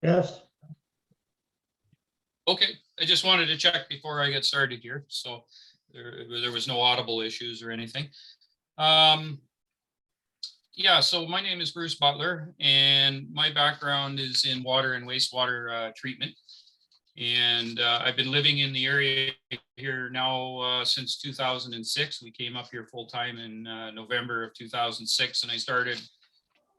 Yes. Okay, I just wanted to check before I get started here, so there was no audible issues or anything. Yeah, so my name is Bruce Butler, and my background is in water and wastewater treatment. And I've been living in the area here now since 2006. We came up here full time in November of 2006, and I started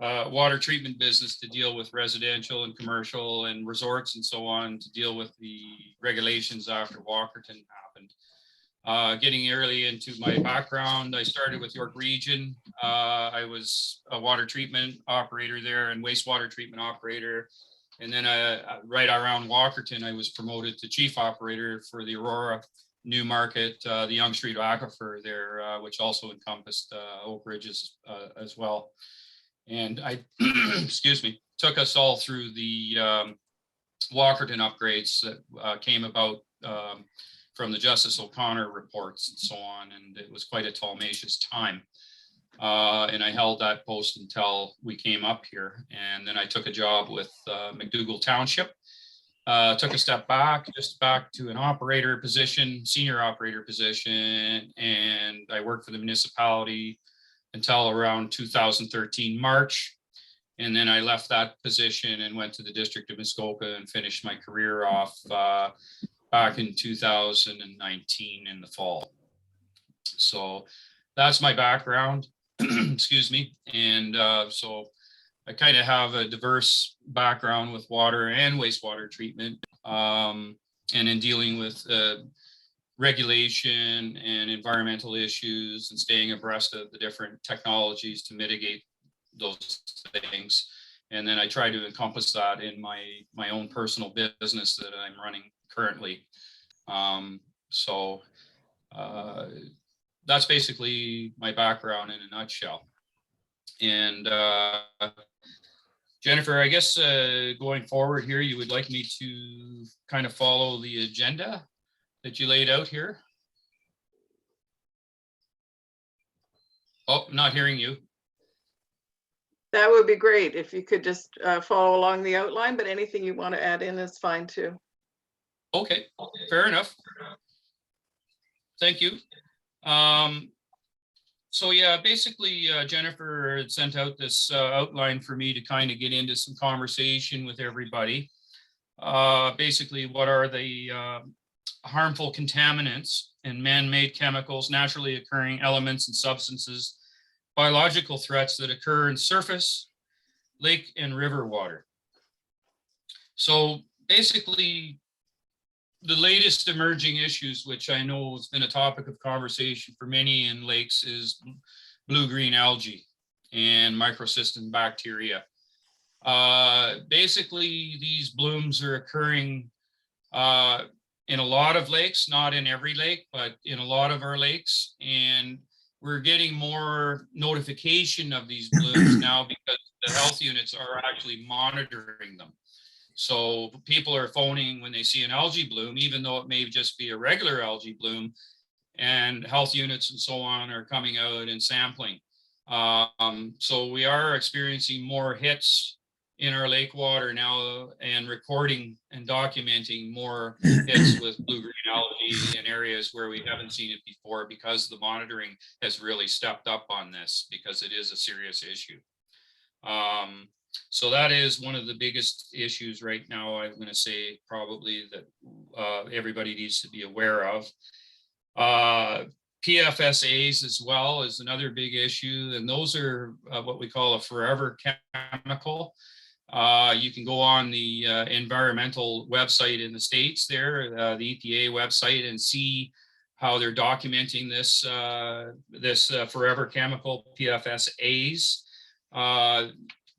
water treatment business to deal with residential and commercial and resorts and so on, to deal with the regulations after Walkerton happened. Getting early into my background, I started with York Region. I was a water treatment operator there and wastewater treatment operator. And then right around Walkerton, I was promoted to chief operator for the Aurora New Market, the Young Street Aquifer there, which also encompassed Oak Ridges as well. And I, excuse me, took us all through the Walkerton upgrades that came about from the Justice O'Connor reports and so on. And it was quite a tumultuous time. And I held that post until we came up here. And then I took a job with McDougall Township. Took a step back, just back to an operator position, senior operator position. And I worked for the municipality until around 2013 March. And then I left that position and went to the District of Muskoka and finished my career off back in 2019 in the fall. So that's my background, excuse me. And so I kind of have a diverse background with water and wastewater treatment, and in dealing with regulation and environmental issues and staying abreast of the different technologies to mitigate those things. And then I try to encompass that in my own personal business that I'm running currently. That's basically my background in a nutshell. And Jennifer, I guess going forward here, you would like me to kind of follow the agenda that you laid out here? Oh, not hearing you. That would be great if you could just follow along the outline, but anything you want to add in is fine too. Okay, fair enough. Thank you. So yeah, basically Jennifer had sent out this outline for me to kind of get into some conversation with everybody. Basically, what are the harmful contaminants and man-made chemicals, naturally occurring elements and substances, biological threats that occur in surface, lake and river water. So basically, the latest emerging issues, which I know has been a topic of conversation for many in lakes, is blue-green algae and microcystin bacteria. Basically, these blooms are occurring in a lot of lakes, not in every lake, but in a lot of our lakes. And we're getting more notification of these blooms now because the health units are actually monitoring them. So people are phoning when they see an algae bloom, even though it may just be a regular algae bloom, and health units and so on are coming out and sampling. So we are experiencing more hits in our lake water now and recording and documenting more hits with blue-green algae in areas where we haven't seen it before, because the monitoring has really stepped up on this, because it is a serious issue. So that is one of the biggest issues right now, I'm going to say, probably, that everybody needs to be aware of. PFSAs as well is another big issue, and those are what we call a forever chemical. You can go on the environmental website in the States there, the EPA website, and see how they're documenting this, forever chemical, PFSAs.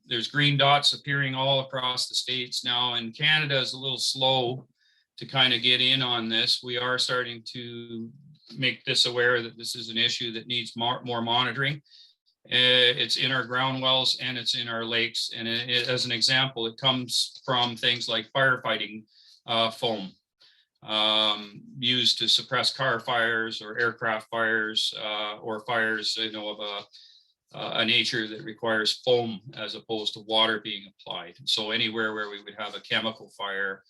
There's green dots appearing all across the States now, and Canada is a little slow to kind of get in on this. We are starting to make this aware that this is an issue that needs more monitoring. It's in our ground wells and it's in our lakes. And as an example, it comes from things like firefighting foam used to suppress car fires or aircraft fires, or fires, of a nature that requires foam as opposed to water being applied. So anywhere where we would have a chemical fire,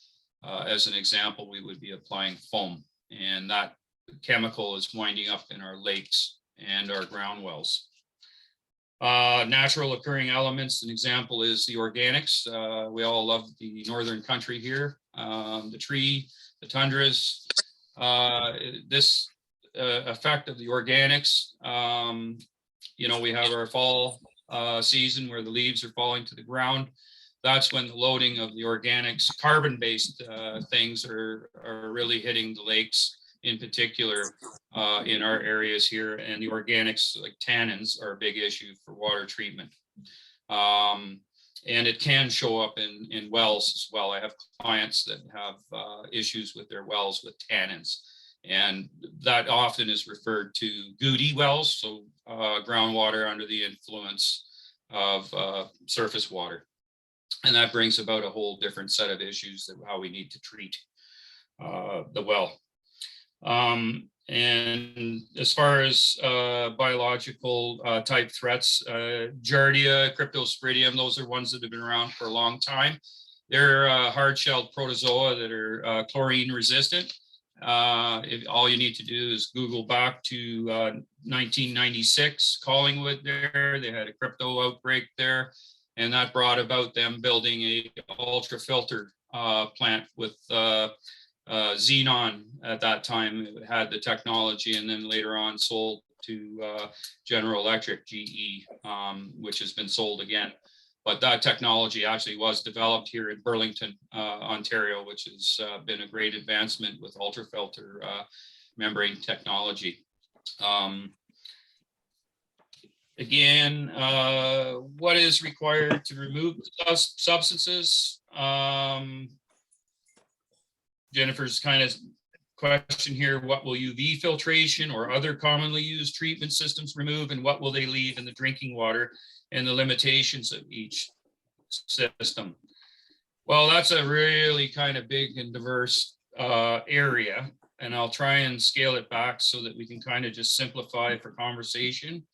as an example, we would be applying foam, and that chemical is winding up in our lakes and our ground wells. Natural occurring elements, an example is the organics. We all love the northern country here, the tree, the tundras. This effect of the organics, we have our fall season where the leaves are falling to the ground. That's when the loading of the organics, carbon-based things are really hitting the lakes in particular in our areas here. And the organics, like tannins, are a big issue for water treatment. And it can show up in wells as well. I have clients that have issues with their wells with tannins. And that often is referred to goody wells, so groundwater under the influence of surface water. And that brings about a whole different set of issues that how we need to treat the well. And as far as biological type threats, Giardia, Cryptosporidium, those are ones that have been around for a long time. They're hard-shelled protozoa that are chlorine resistant. All you need to do is Google back to 1996, Collingwood there. They had a crypto outbreak there, and that brought about them building a ultra filter plant with Xenon at that time. It had the technology, and then later on sold to General Electric, GE, which has been sold again. But that technology actually was developed here in Burlington, Ontario, which has been a great advancement with ultrafilter membrane technology. Again, what is required to remove substances? Jennifer's kind of question here, what will UV filtration or other commonly used treatment systems remove, and what will they leave in the drinking water, and the limitations of each system? Well, that's a really kind of big and diverse area, and I'll try and scale it back so that we can kind of just simplify for conversation.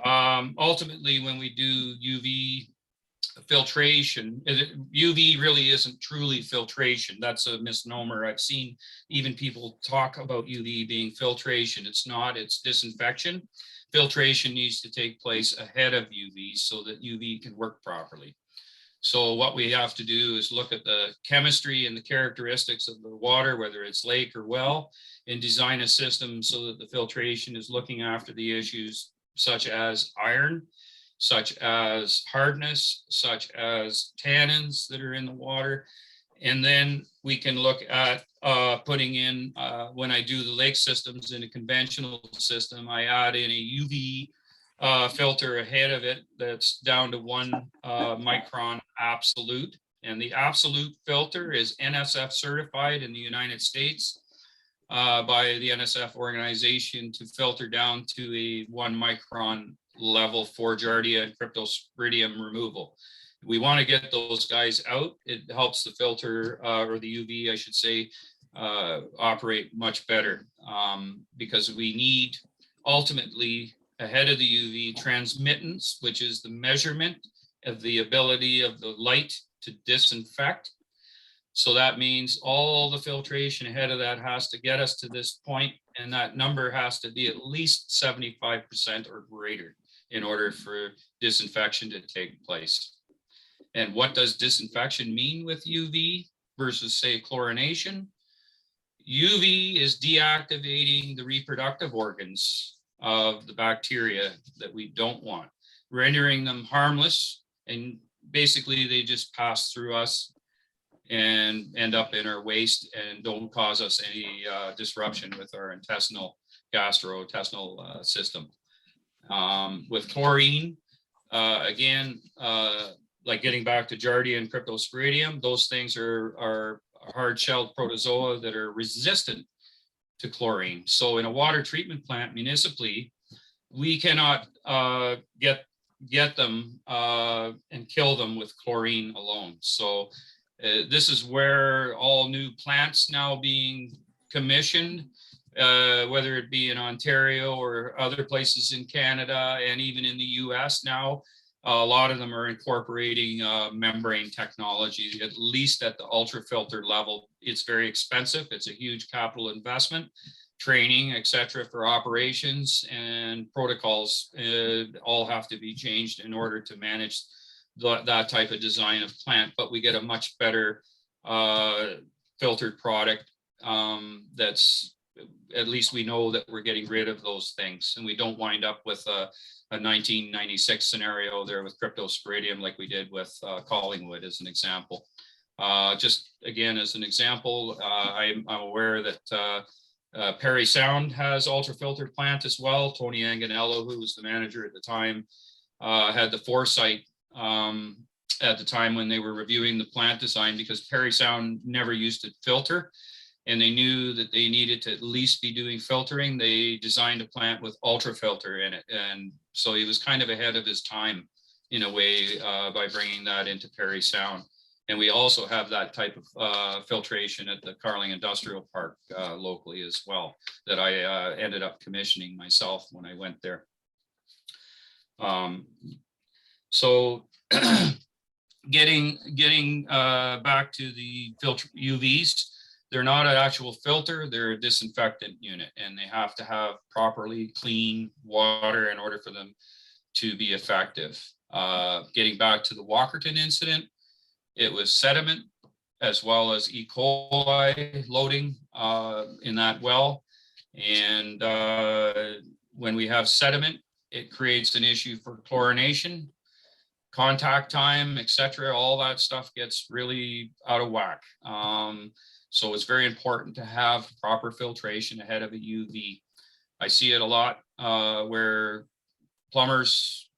Ultimately, when we do UV filtration, UV really isn't truly filtration. That's a misnomer. I've seen even people talk about UV being filtration. It's not, it's disinfection. Filtration needs to take place ahead of UV so that UV can work properly. So what we have to do is look at the chemistry and the characteristics of the water, whether it's lake or well, and design a system so that the filtration is looking after the issues such as iron, such as hardness, such as tannins that are in the water. And then we can look at putting in, when I do the lake systems in a conventional system, I add in a UV filter ahead of it that's down to 1 micron absolute. And the absolute filter is NSF certified in the United States by the NSF organization to filter down to a 1 micron level for Giardia and Cryptosporidium removal. We want to get those guys out. It helps the filter or the UV, I should say, operate much better because we need ultimately ahead of the UV transmittance, which is the measurement of the ability of the light to disinfect. So that means all the filtration ahead of that has to get us to this point, and that number has to be at least 75% or greater in order for disinfection to take place. And what does disinfection mean with UV versus, say, chlorination? UV is deactivating the reproductive organs of the bacteria that we don't want, rendering them harmless, and basically they just pass through us and end up in our waste and don't cause us any disruption with our gastrointestinal system. With chlorine, again, like getting back to Giardia and Cryptosporidium, those things are hard-shelled protozoa that are resistant to chlorine. So in a water treatment plant municipally, we cannot get them and kill them with chlorine alone. So this is where all new plants now being commissioned whether it be in Ontario or other places in Canada and even in the US now. A lot of them are incorporating membrane technology, at least at the ultrafilter level. It's very expensive. It's a huge capital investment, training, etc., for operations, and protocols all have to be changed in order to manage that type of design of plant. But we get a much better filtered product that's, at least we know that we're getting rid of those things, and we don't wind up with a 1996 scenario there with cryptosporidium like we did with Collingwood, as an example. Just again, as an example, I'm aware that Perry Sound has ultrafiltered plant as well. Tony Anganello, who was the manager at the time, had the foresight at the time when they were reviewing the plant design, because Perry Sound never used to filter, and they knew that they needed to at least be doing filtering. They designed a plant with ultrafilter in it. And so he was kind of ahead of his time in a way by bringing that into Perry Sound. And we also have that type of filtration at the Carling Industrial Park locally as well, that I ended up commissioning myself when I went there. So getting back to the filter UVs, they're not an actual filter, they're a disinfectant unit, and they have to have properly clean water in order for them to be effective. Getting back to the Walkerton incident, it was sediment as well as E. coli loading in that well. And when we have sediment, it creates an issue for chlorination, contact time, etc. All that stuff gets really out of whack. So it's very important to have proper filtration ahead of a UV. I see it a lot where plumbers,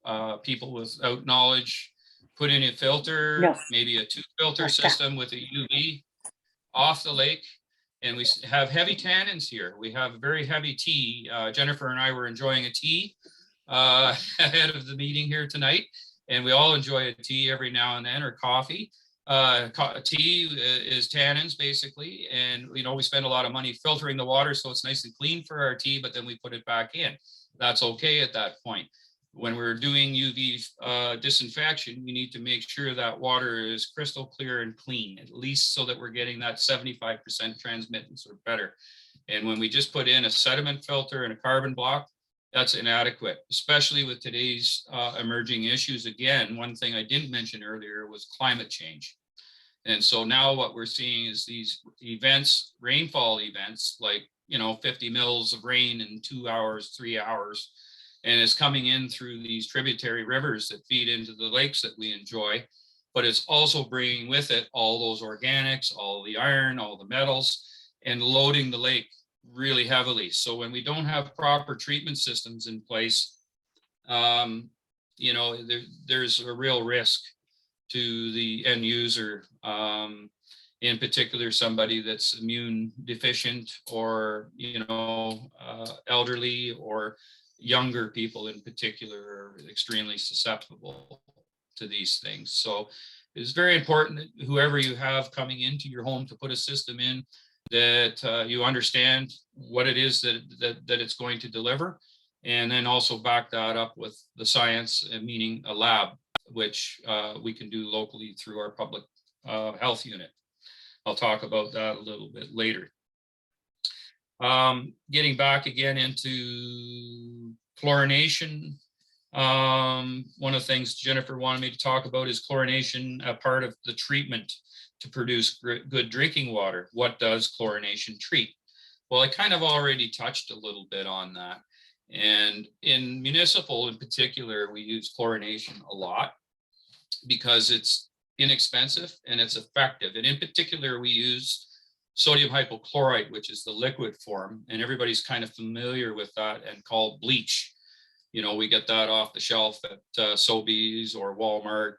people without knowledge, put in a filter, Yes. maybe a two filter system with a UV off the lake. And we have heavy tannins here. We have very heavy tea. Jennifer and I were enjoying a tea ahead of the meeting here tonight. And we all enjoy a tea every now and then, or coffee. Tea is tannins basically, and we spend a lot of money filtering the water so it's nice and clean for our tea, but then we put it back in. That's okay at that point. When we're doing UV disinfection, we need to make sure that water is crystal clear and clean, at least so that we're getting that 75% transmittance or better. And when we just put in a sediment filter and a carbon block, that's inadequate, especially with today's emerging issues. Again, one thing I didn't mention earlier was climate change. And so now what we're seeing is these events, rainfall events, like, 50 mils of rain in 2 hours, 3 hours, and it's coming in through these tributary rivers that feed into the lakes that we enjoy. But it's also bringing with it all those organics, all the iron, all the metals, and loading the lake really heavily. So when we don't have proper treatment systems in place, there's a real risk to the end user, in particular somebody that's immune deficient, or elderly, or younger people in particular are extremely susceptible to these things. So it's very important that whoever you have coming into your home to put a system in, that you understand what it is that it's going to deliver, and then also back that up with the science, meaning a lab, which we can do locally through our public health unit. I'll talk about that a little bit later. Getting back again into chlorination, one of the things Jennifer wanted me to talk about is chlorination, a part of the treatment to produce good drinking water. What does chlorination treat? Well, I kind of already touched a little bit on that. And in municipal in particular, we use chlorination a lot because it's inexpensive and it's effective. And in particular, we use sodium hypochlorite, which is the liquid form, and everybody's kind of familiar with that and called bleach. We get that off the shelf at Sobeys or Walmart.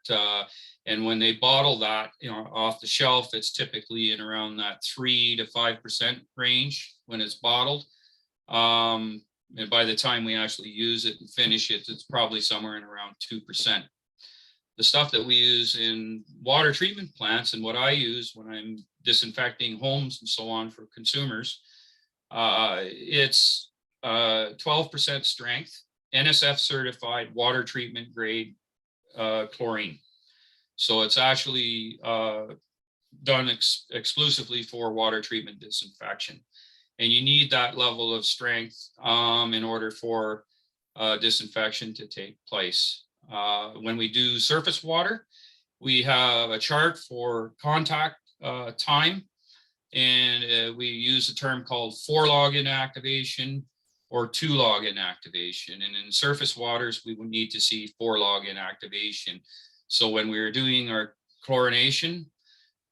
And when they bottle that, off the shelf, it's typically in around that 3 to 5% range when it's bottled. And by the time we actually use it and finish it, it's probably somewhere in around 2%. The stuff that we use in water treatment plants, and what I use when I'm disinfecting homes and so on for consumers, It's 12% strength, NSF certified water treatment grade chlorine. So it's actually done exclusively for water treatment disinfection. And you need that level of strength in order for disinfection to take place. When we do surface water, we have a chart for contact time, and we use a term called 4-log inactivation or 2-log inactivation. And in surface waters, we would need to see 4-log inactivation. So when we were doing our chlorination,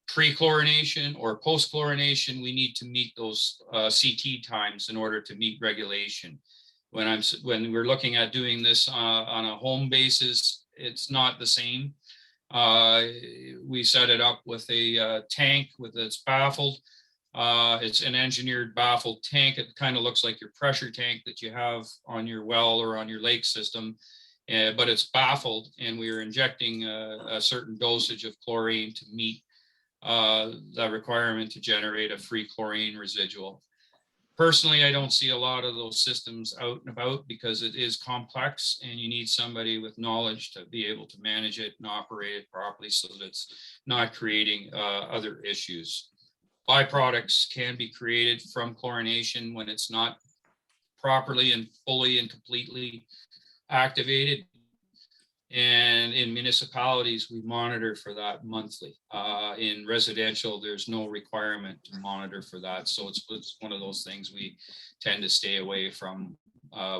pre-chlorination or post-chlorination, we need to meet those CT times in order to meet regulation. When we're looking at doing this on a home basis, it's not the same. We set it up with a tank with its baffled. It's an engineered baffled tank. It kind of looks like your pressure tank that you have on your well or on your lake system, but it's baffled, and we are injecting a certain dosage of chlorine to meet the requirement to generate a free chlorine residual. Personally, I don't see a lot of those systems out and about because it is complex, and you need somebody with knowledge to be able to manage it and operate it properly so that it's not creating other issues. Byproducts can be created from chlorination when it's not properly and fully and completely activated. And in municipalities, we monitor for that monthly. In residential, there's no requirement to monitor for that. So it's one of those things we tend to stay away from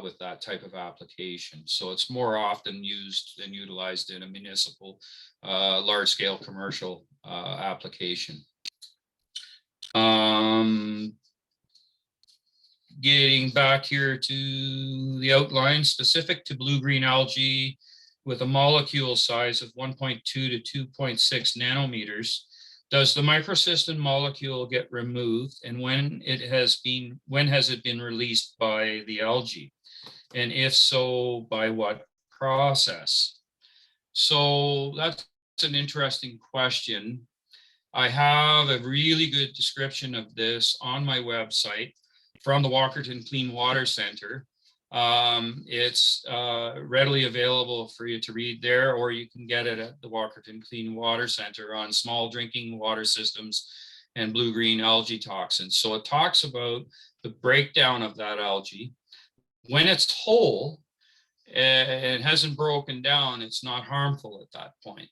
with that type of application. So it's more often used and utilized in a municipal, large-scale commercial application. Getting back here to the outline, specific to blue-green algae, with a molecule size of 1.2 to 2.6 nanometers, does the microcystin molecule get removed, and when has it been released by the algae? And if so, by what process? So that's an interesting question. I have a really good description of this on my website from the Walkerton Clean Water Center. It's readily available for you to read there, or you can get it at the Walkerton Clean Water Center on small drinking water systems and blue-green algae toxins. So it talks about the breakdown of that algae. When it's whole and hasn't broken down, it's not harmful at that point.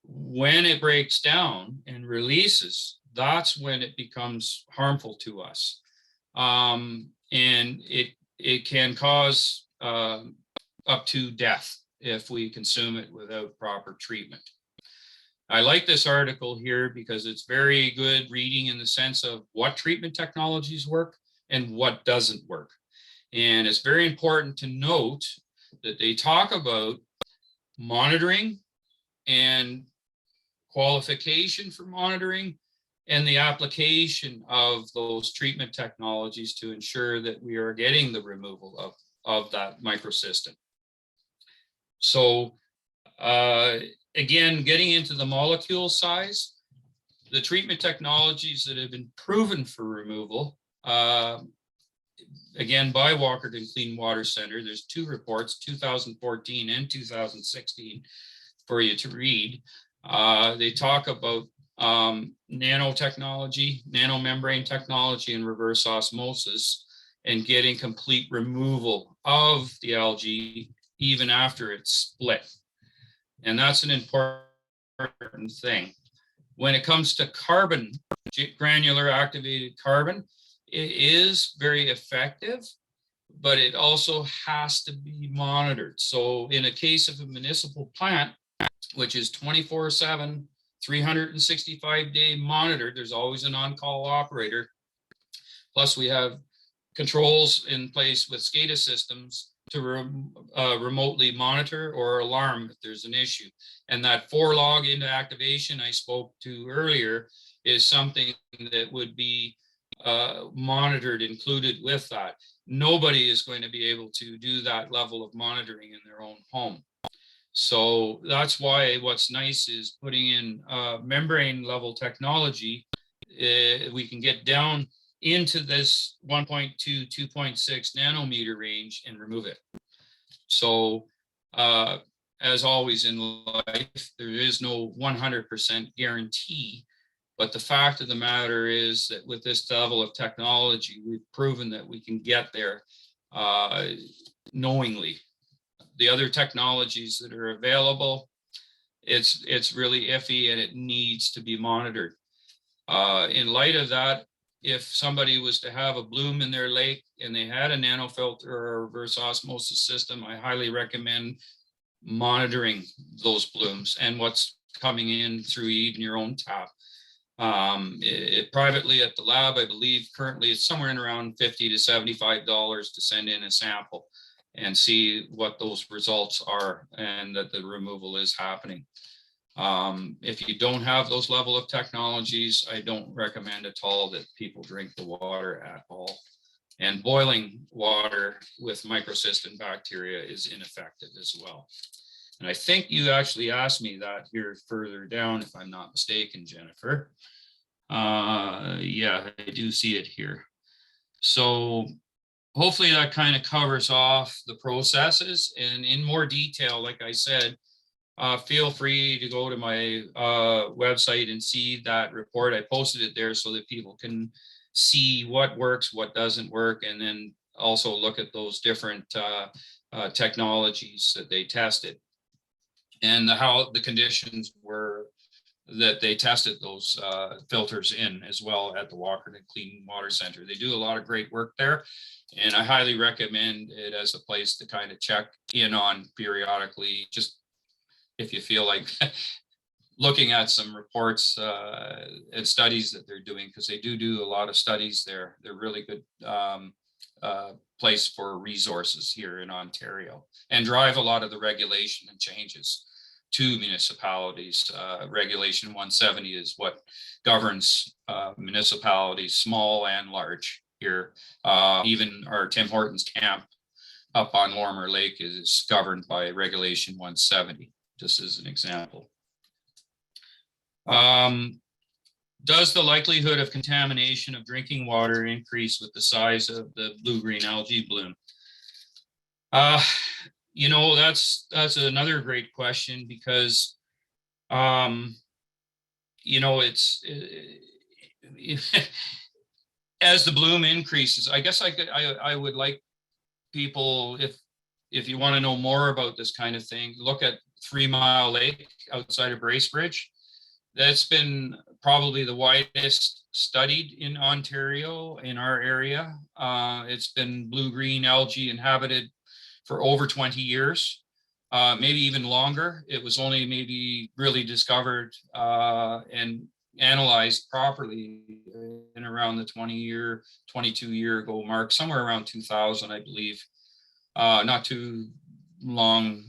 When it breaks down and releases, that's when it becomes harmful to us. And it can cause up to death if we consume it without proper treatment. I like this article here because it's very good reading in the sense of what treatment technologies work and what doesn't work. And it's very important to note that they talk about monitoring and qualification for monitoring and the application of those treatment technologies to ensure that we are getting the removal of that microcystin. So again, getting into the molecule size, the treatment technologies that have been proven for removal, again, by Walkerton Clean Water Center, there's 2 reports, 2014 and 2016, for you to read. They talk about nanotechnology, nanomembrane technology, and reverse osmosis, and getting complete removal of the algae even after it's split. And that's an important thing. When it comes to carbon, granular activated carbon, it is very effective, but it also has to be monitored. So in a case of a municipal plant, which is 24/7, 365-day monitored, there's always an on-call operator. Plus we have controls in place with SCADA systems to remotely monitor or alarm if there's an issue. And that 4-log into activation I spoke to earlier is something that would be monitored, included with that. Nobody is going to be able to do that level of monitoring in their own home. So that's why what's nice is putting in membrane level technology. We can get down into this 1.2, 2.6 nanometer range and remove it. So as always in life, there is no 100% guarantee. But the fact of the matter is that with this level of technology, we've proven that we can get there knowingly. The other technologies that are available, it's really iffy and it needs to be monitored. In light of that, if somebody was to have a bloom in their lake and they had a nanofilter or a reverse osmosis system, I highly recommend monitoring those blooms and what's coming in through even your own tap. Privately at the lab, I believe currently it's somewhere in around $50 to $75 to send in a sample and see what those results are and that the removal is happening. If you don't have those level of technologies, I don't recommend at all that people drink the water at all. And boiling water with microcystin bacteria is ineffective as well. And I think you actually asked me that here further down, if I'm not mistaken, Jennifer. Yeah, I do see it here. So hopefully that kind of covers off the processes, and in more detail, like I said, feel free to go to my website and see that report. I posted it there so that people can see what works, what doesn't work, and then also look at those different technologies that they tested and how the conditions were that they tested those filters in as well at the Walkerton Clean Water Center. They do a lot of great work there, and I highly recommend it as a place to kind of check in on periodically, just if you feel like looking at some reports and studies that they're doing, because they do a lot of studies there. They're really good place for resources here in Ontario and drive a lot of the regulation and changes to municipalities. Regulation 170 is what governs municipalities, small and large here. Even our Tim Hortons camp up on Lorimer Lake is governed by Regulation 170, just as an example. Does the likelihood of contamination of drinking water increase with the size of the blue-green algae bloom? You know, that's another great question, because you know, it's as the bloom increases, I guess I would like people, if you want to know more about this kind of thing, look at 3 Mile Lake outside of Bracebridge. That's been probably the widest studied in Ontario, in our area. It's been blue-green algae inhabited for over 20 years, maybe even longer. It was only maybe really discovered and analyzed properly in around the 20-year, 22-year ago mark, somewhere around 2000, I believe. Not too long,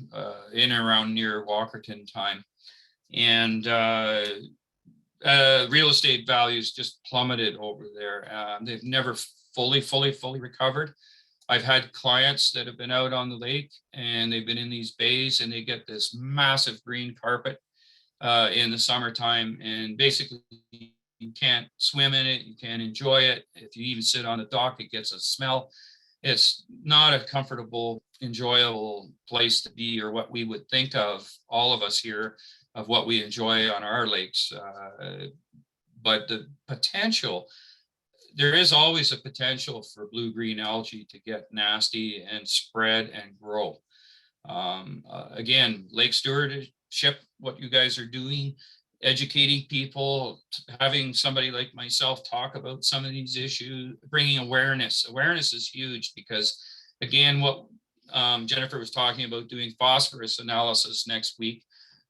in and around near Walkerton time. And real estate values just plummeted over there. They've never fully recovered. I've had clients that have been out on the lake and they've been in these bays and they get this massive green carpet in the summertime, and basically you can't swim in it, you can't enjoy it. If you even sit on the dock, it gets a smell. It's not a comfortable, enjoyable place to be, or what we would think of, all of us here, of what we enjoy on our lakes. But the potential, there is always a potential for blue-green algae to get nasty and spread and grow. Again, lake stewardship, what you guys are doing, educating people, having somebody like myself talk about some of these issues, bringing awareness. Awareness is huge, because again, what Jennifer was talking about, doing phosphorus analysis next week.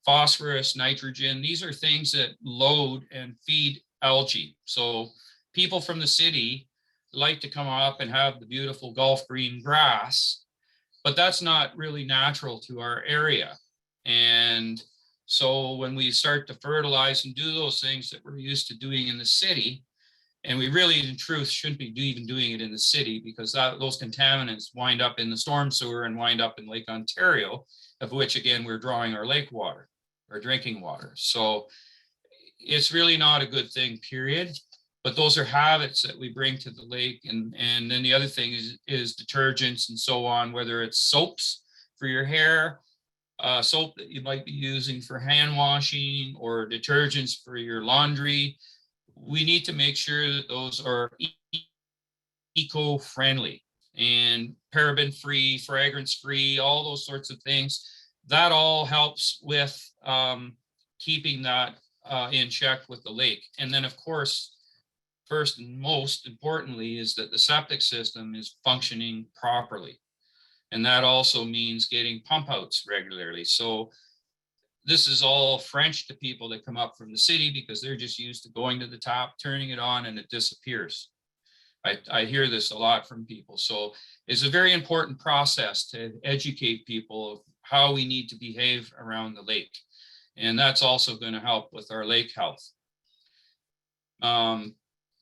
Phosphorus, nitrogen, these are things that load and feed algae. So people from the city like to come up and have the beautiful Gulf green grass, but that's not really natural to our area. And so when we start to fertilize and do those things that we're used to doing in the city, and we really, in truth, shouldn't be even doing it in the city, because those contaminants wind up in the storm sewer and wind up in Lake Ontario, of which, again, we're drawing our lake water, our drinking water. So it's really not a good thing, period. But those are habits that we bring to the lake. And then the other thing is detergents and so on, whether it's soaps for your hair, soap that you might be using for hand washing, or detergents for your laundry. We need to make sure that those are eco-friendly and paraben-free, fragrance-free, all those sorts of things. That all helps with keeping that in check with the lake. And then, of course, first and most importantly is that the septic system is functioning properly. And that also means getting pump outs regularly. So this is all French to people that come up from the city, because they're just used to going to the tap, turning it on, and it disappears. I hear this a lot from people. So it's a very important process to educate people of how we need to behave around the lake. And that's also going to help with our lake health.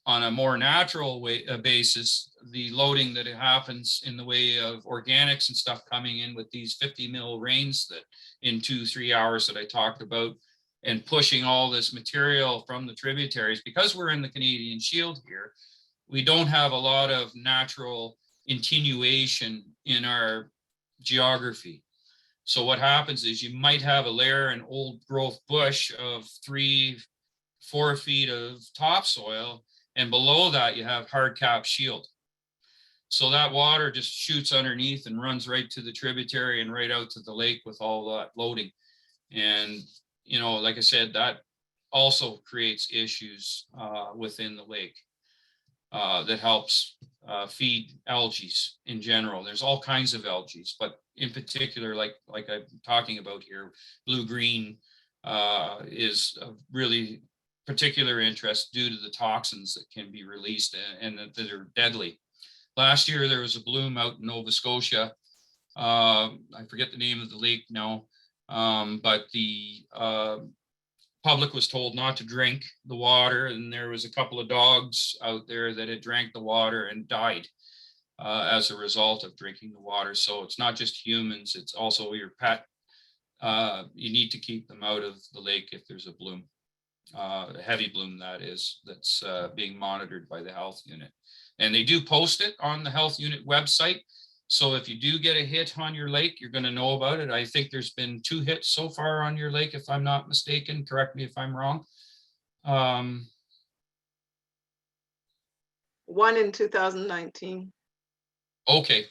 On a more natural basis, the loading that it happens in the way of organics and stuff coming in with these 50 mil rains that in 2-3 hours that I talked about, and pushing all this material from the tributaries, because we're in the Canadian Shield here, we don't have a lot of natural attenuation in our geography. So what happens is you might have a layer, an old growth bush of 3-4 feet of topsoil, and below that you have hard cap shield. So that water just shoots underneath and runs right to the tributary and right out to the lake with all that loading. And, you know, like I said, that also creates issues within the lake that helps feed algae in general. There's all kinds of algae, but in particular, like I'm talking about here, blue-green is a really particular interest due to the toxins that can be released and that are deadly. Last year, there was a bloom out in Nova Scotia. I forget the name of the lake now, but the public was told not to drink the water, and there was a couple of dogs out there that had drank the water and died as a result of drinking the water. So it's not just humans, it's also your pet. You need to keep them out of the lake if there's a bloom. A heavy bloom, that is, that's being monitored by the health unit. And they do post it on the health unit website. So if you do get a hit on your lake, you're going to know about it. I think there's been 2 hits so far on your lake, if I'm not mistaken. Correct me if I'm wrong. One in 2019. Okay.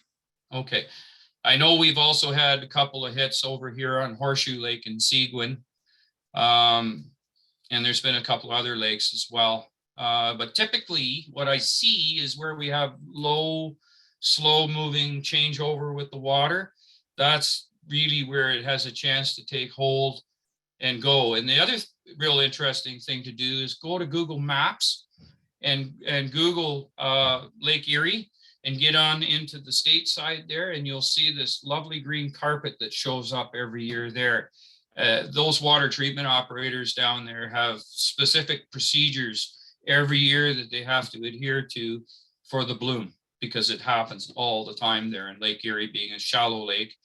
I know we've also had a couple of hits over here on Horseshoe Lake in Seguin. And there's been a couple of other lakes as well. But typically what I see is where we have low, slow moving changeover with the water. That's really where it has a chance to take hold and go. And the other real interesting thing to do is go to Google Maps and Google Lake Erie and get on into the state side there, and you'll see this lovely green carpet that shows up every year there. Those water treatment operators down there have specific procedures every year that they have to adhere to for the bloom, because it happens all the time there in Lake Erie, being a shallow lake.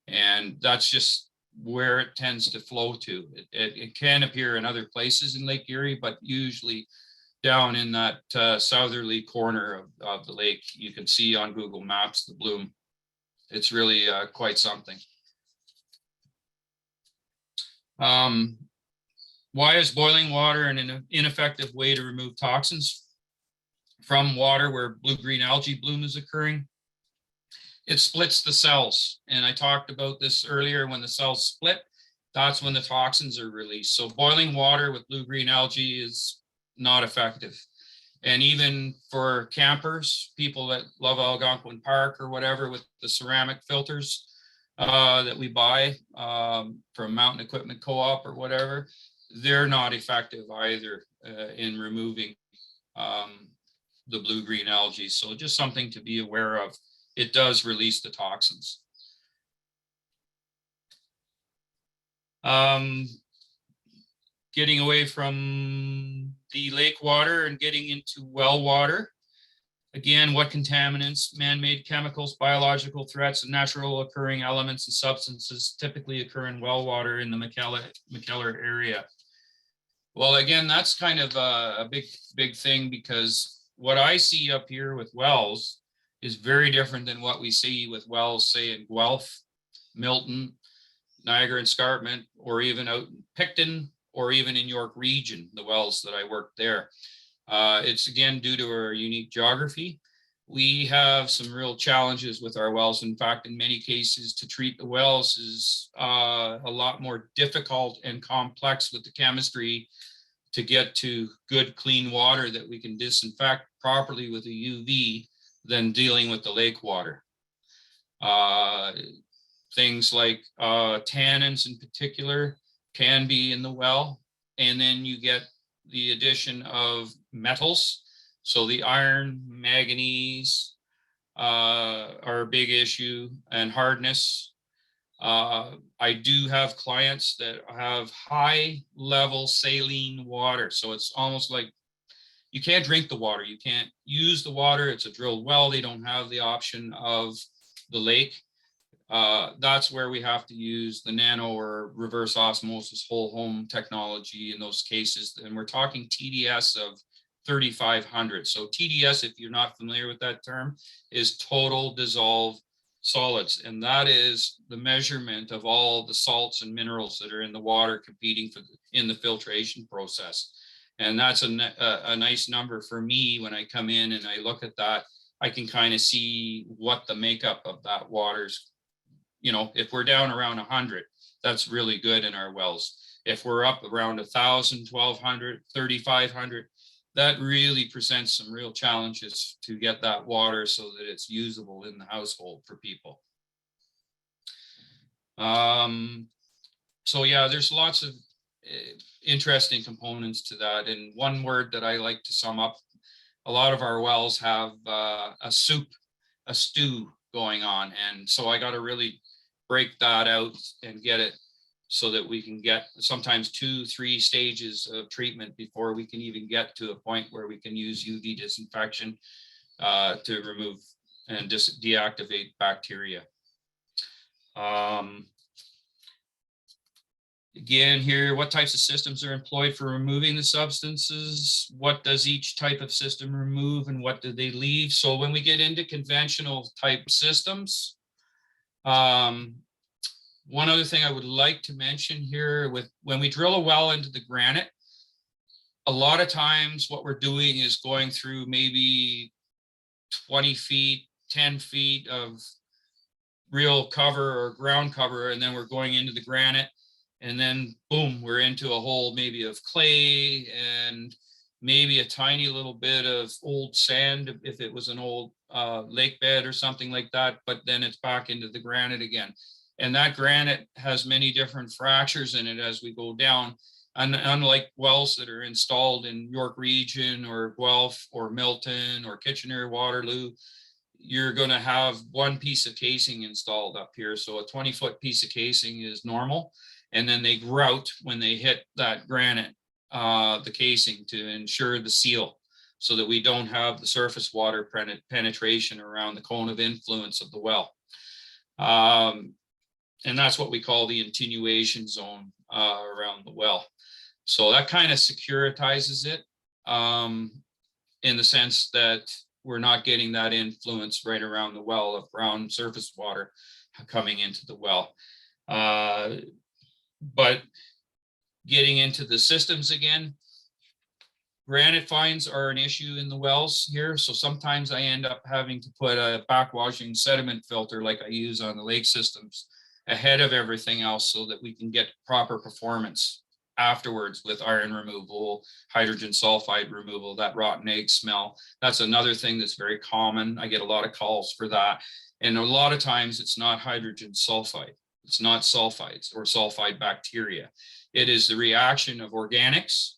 And that's just where it tends to flow to. It can appear in other places in Lake Erie, but usually down in that southerly corner of the lake, you can see on Google Maps the bloom. It's really quite something. Why is boiling water an ineffective way to remove toxins from water where blue-green algae bloom is occurring? It splits the cells. And I talked about this earlier. When the cells split, that's when the toxins are released. So boiling water with blue-green algae is not effective. And even for campers, people that love Algonquin Park or whatever, with the ceramic filters that we buy from Mountain Equipment Co-op or whatever, they're not effective either in removing the blue-green algae. So just something to be aware of. It does release the toxins. Getting away from the lake water and getting into well water. Again, what contaminants, man-made chemicals, biological threats, and natural occurring elements and substances typically occur in well water in the McKellar area? Well, again, that's kind of a big thing, because what I see up here with wells is very different than what we see with wells, say in Guelph, Milton, Niagara Escarpment, or even out in Picton, or even in York Region, the wells that I worked there. It's again due to our unique geography. We have some real challenges with our wells. In fact, in many cases, to treat the wells is a lot more difficult and complex with the chemistry to get to good, clean water that we can disinfect properly with a UV than dealing with the lake water. Things like tannins in particular can be in the well. And then you get the addition of metals. So the iron, manganese are a big issue, and hardness. I do have clients that have high level saline water. So it's almost like you can't drink the water. You can't use the water. It's a drilled well. They don't have the option of the lake. That's where we have to use the nano or reverse osmosis whole home technology in those cases. And we're talking TDS of 3,500. So TDS, if you're not familiar with that term, is total dissolved solids. And that is the measurement of all the salts and minerals that are in the water competing in the filtration process. And that's a nice number for me. When I come in and I look at that, I can kind of see what the makeup of that water's. If we're down around 100, that's really good in our wells. If we're up around 1,000, 1,200, 3,500, that really presents some real challenges to get that water so that it's usable in the household for people. So yeah, there's lots of interesting components to that. And one word that I like to sum up, a lot of our wells have a stew going on. And so I got to really break that out and get it so that we can get sometimes 2-3 stages of treatment before we can even get to a point where we can use UV disinfection to remove and deactivate bacteria. Again, here, what types of systems are employed for removing the substances? What does each type of system remove, and what do they leave? So when we get into conventional type systems, one other thing I would like to mention here, when we drill a well into the granite, a lot of times what we're doing is going through maybe 20 feet, 10 feet of real cover or ground cover, and then we're going into the granite, and then boom, we're into a hole maybe of clay and maybe a tiny little bit of old sand if it was an old lake bed or something like that, but then it's back into the granite again. And that granite has many different fractures in it as we go down. And unlike wells that are installed in York Region or Guelph or Milton or Kitchener, Waterloo, you're going to have one piece of casing installed up here. So a 20-foot piece of casing is normal. And then they grout when they hit that granite, the casing, to ensure the seal so that we don't have the surface water penetration around the cone of influence of the well. And that's what we call the attenuation zone around the well. So that kind of securitizes it in the sense that we're not getting that influence right around the well of ground surface water coming into the well. But getting into the systems again, granite fines are an issue in the wells here. So sometimes I end up having to put a backwashing sediment filter like I use on the lake systems ahead of everything else so that we can get proper performance afterwards with iron removal, hydrogen sulfide removal, that rotten egg smell. That's another thing that's very common. I get a lot of calls for that. And a lot of times it's not hydrogen sulfide. It's not sulfides or sulfide bacteria. It is the reaction of organics,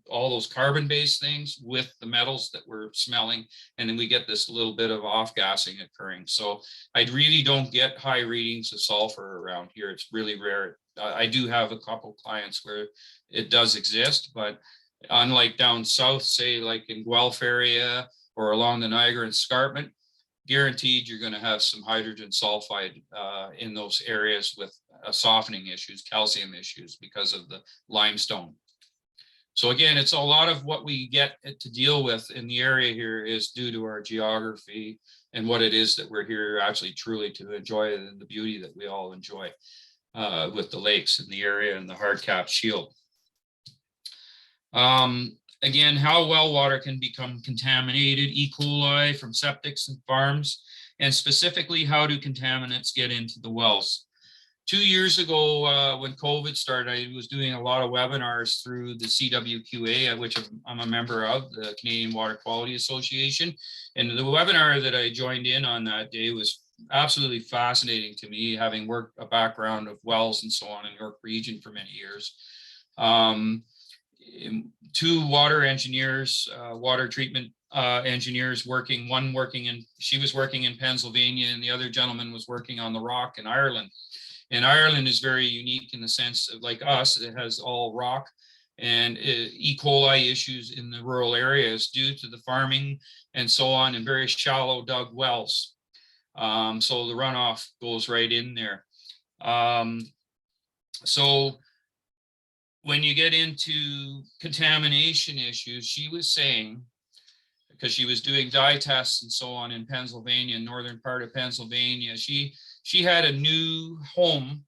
all those carbon-based things with the metals that we're smelling, and then we get this little bit of off-gassing occurring. So I really don't get high readings of sulfur around here. It's really rare. I do have a couple clients where it does exist, but unlike down south, say like in Guelph area or along the Niagara Escarpment, guaranteed you're going to have some hydrogen sulfide in those areas with softening issues, calcium issues because of the limestone. So again, it's a lot of what we get to deal with in the area here is due to our geography and what it is that we're here actually truly to enjoy, and the beauty that we all enjoy with the lakes in the area and the hard-capped shield. Again, how well water can become contaminated, E. coli from septics and farms, and specifically how do contaminants get into the wells. 2 years ago, when COVID started, I was doing a lot of webinars through the CWQA, which I'm a member of, the Canadian Water Quality Association. And the webinar that I joined in on that day was absolutely fascinating to me, having worked a background of wells and so on in York Region for many years. Two water engineers, water treatment engineers working, she was working in Pennsylvania, and the other gentleman was working on the rock in Ireland. And Ireland is very unique in the sense of, like us, it has all rock and E. coli issues in the rural areas due to the farming and so on, and very shallow dug wells. So the runoff goes right in there. So when you get into contamination issues, she was saying, because she was doing dye tests and so on in Pennsylvania, northern part of Pennsylvania, she had a new home